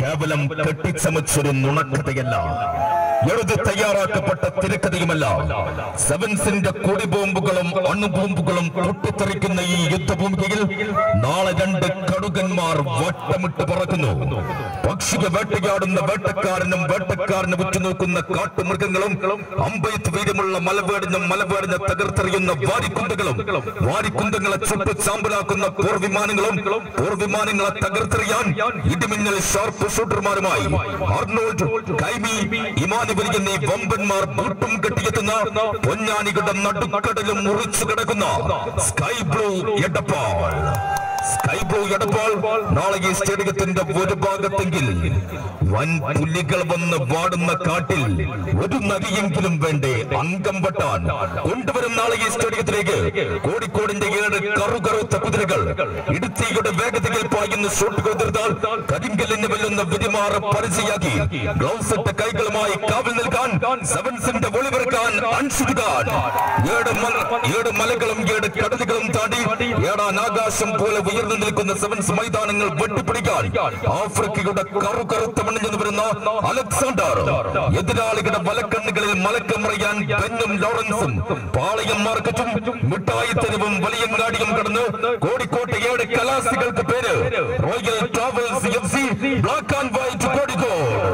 കേവലം കെട്ടിച്ചമച്ചൊരു നുണക്കഥയല്ല, എഴുതി തയ്യാറാക്കപ്പെട്ട തിരക്കഥയുമല്ല. സെവൻസിന്റെ കൊടിബോംബുകളും അണുബോംബുകളും പൊട്ടിത്തെറിക്കുന്ന ഈ യുദ്ധഭൂമികയിൽ നാളെ രണ്ട് കടുകന്മാർ വട്ടമിട്ട് പറക്കുന്നു. പക്ഷിക വേട്ടയാടുന്ന വേട്ടക്കാരനും വേട്ടക്കാരനെ ഉറ്റുനോക്കുന്ന കാട്ടുമൃഗങ്ങളും അമ്പയത്ത് വീര്യമുള്ള മലവേടിനെ തകർത്തെറിയുന്ന വാരിക്കുന്തങ്ങളെ ചുട്ട് ചാമ്പലാക്കുന്ന പോർവിമാനങ്ങളെ തകർത്തെറിയാൻ ഇടിമിന്നൽ ഷാർപ്പ് ഷൂട്ടർമാരുമായി അർണോൾഡ്, കൈമി, ഇമാനുവൽ എന്നീ വമ്പന്മാർ ബൂട്ടും കെട്ടിയെത്തുന്ന പൊന്നാനികളുടെ നടുക്കടലും മുറിച്ചു കിടക്കുന്ന സ്കൈ ബ്ലൂ എടപ്പാൾ. നാളെ ഈ സ്റ്റേഡിയത്തിന്റെ ഒരു ഭാഗത്തെങ്കിൽ വൻ പുലികൾ വന്ന് വാടുന്ന കാട്ടിൽ ഒരു നരിയെങ്കിലും വേണ്ടേ അംഗം വെട്ടാൻ. കൊണ്ടുവരും നാളെ ഈ സ്റ്റേഡിയത്തിലേക്ക് കോഴിക്കോടിന്റെ 7 കറുകറുത്ത കുതിരകൾ. ഇടുത്തിയുടെ വേഗതയിൽ പായുന്ന ഷോട്ടുകൾ തീർത്താൽ കരിങ്കല്ലിന് വെല്ലുന്ന വിരിമാറ് പരിചയാക്കി ഗ്ലൗസ് ഇട്ട കൈകളുമായി കാവൽ നിൽക്കാൻ, സെവൻസിന്റെ ഒളിവെറുക്കാൻ, അൻഷുകാൻ 7 മലകളും 7 കടലുകളും താണ്ടി ഏടാൻ ആകാശം പോലെ ഉയർന്നു നിൽക്കുന്ന സെവൻസ് മൈതാനങ്ങൾ വെട്ടിപ്പിടിക്കാൻ ആഫ്രിക്കയുടെ കറുകറുത്ത മണ്ണിൽ വരുന്ന അലക്സാണ്ടർ, എതിരാളികളുടെ വലക്കണ്ണുകളിൽ മലക്കമറിയാൻ ബെന്നും ലോറൻസും, പാളയം മാർക്കറ്റും മിഠായി തെരുവും വലിയങ്ങാടിയും കടന്ന് കോഴിക്കോട്ടെ 7 കലാസികൾക്ക് പേര് Royal Travels FC Black and White Kozhikode.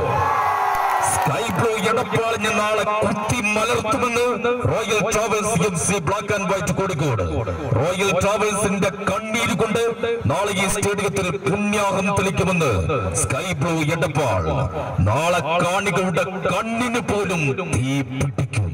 Sky Blue എടപ്പാളിന് നാളെ കുത്തി മലർത്തുമെന്ന് Royal Travels FC Black and White Kozhikode. Royal ട്രാവൽസിന്റെ കണ്ണീര് കൊണ്ട് നാളെ ഈ സ്റ്റേഡിയത്തിൽ പുണ്യാഹം തെളിക്കുമെന്ന് സ്കൈ ബ്ലൂ എടപ്പാൾ. നാളെ കാണികളുടെ കണ്ണിന് പോലും തീ പിടിക്കും.